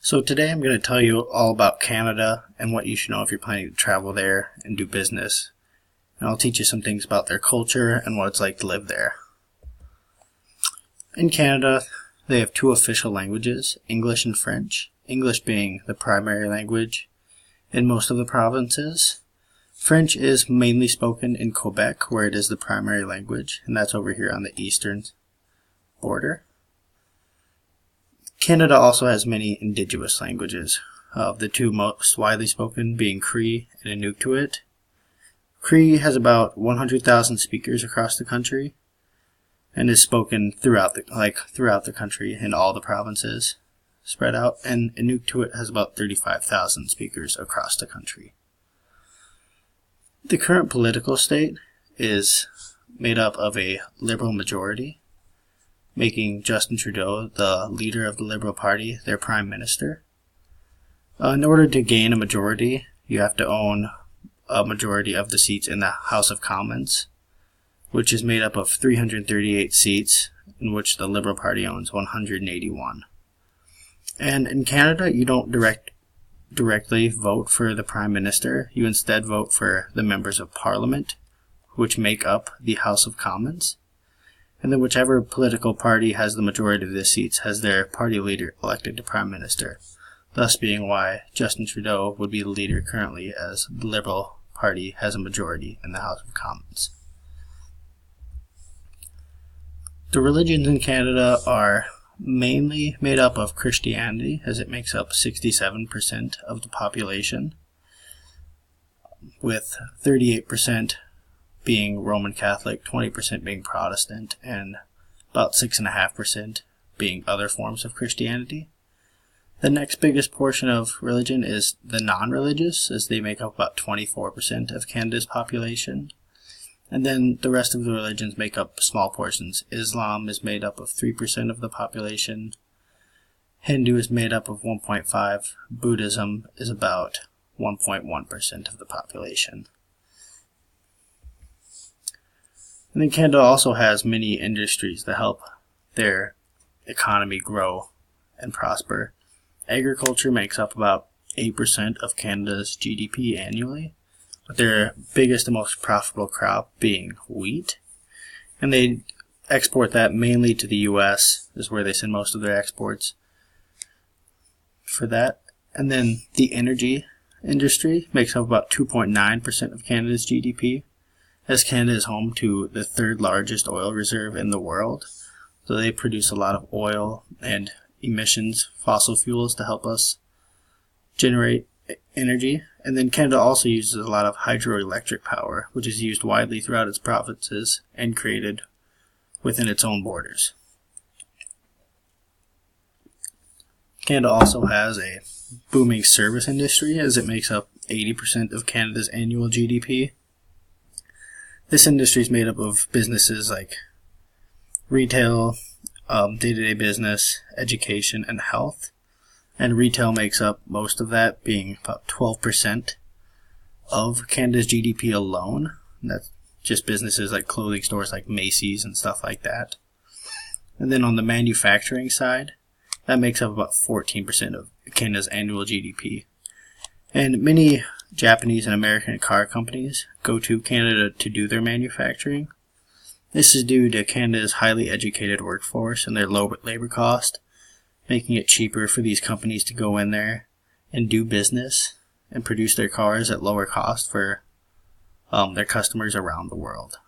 So today I'm going to tell you all about Canada and what you should know if you're planning to travel there and do business. And I'll teach you some things about their culture and what it's like to live there. In Canada, they have two official languages, English and French, English being the primary language in most of the provinces. French is mainly spoken in Quebec, where it is the primary language, and that's over here on the eastern border. Canada also has many indigenous languages, the two most widely spoken being Cree and Inuktitut. Cree has about 100,000 speakers across the country and is spoken throughout the country in all the provinces spread out, and Inuktitut has about 35,000 speakers across the country. The current political state is made up of a Liberal majority, making Justin Trudeau the leader of the Liberal Party their Prime Minister. In order to gain a majority, you have to own a majority of the seats in the House of Commons, which is made up of 338 seats, in which the Liberal Party owns 181. And in Canada, you don't directly vote for the Prime Minister. You instead vote for the members of Parliament, which make up the House of Commons. And then whichever political party has the majority of the seats has their party leader elected to Prime Minister, thus being why Justin Trudeau would be the leader currently, as the Liberal Party has a majority in the House of Commons. The religions in Canada are mainly made up of Christianity, as it makes up 67% of the population, with 38% being Roman Catholic, 20% being Protestant, and about 6.5% being other forms of Christianity. The next biggest portion of religion is the non-religious, as they make up about 24% of Canada's population. And then the rest of the religions make up small portions. Islam is made up of 3% of the population. Hindu is made up of 1.5%. Buddhism is about 1.1% of the population. And then Canada also has many industries that help their economy grow and prosper. Agriculture makes up about 8% of Canada's GDP annually, with their biggest and most profitable crop being wheat. And they export that mainly to the US, is where they send most of their exports for that. And then the energy industry makes up about 2.9% of Canada's GDP, as Canada is home to the third largest oil reserve in the world. So they produce a lot of oil and emissions, fossil fuels, to help us generate energy. And then Canada also uses a lot of hydroelectric power, which is used widely throughout its provinces and created within its own borders. Canada also has a booming service industry, as it makes up 80% of Canada's annual GDP. This industry is made up of businesses like retail, day-to-day business, education, and health. And retail makes up most of that, being about 12% of Canada's GDP alone. And that's just businesses like clothing stores like Macy's and stuff like that. And then on the manufacturing side, that makes up about 14% of Canada's annual GDP. And many Japanese and American car companies go to Canada to do their manufacturing. This is due to Canada's highly educated workforce and their low labor cost, making it cheaper for these companies to go in there and do business and produce their cars at lower cost for their customers around the world.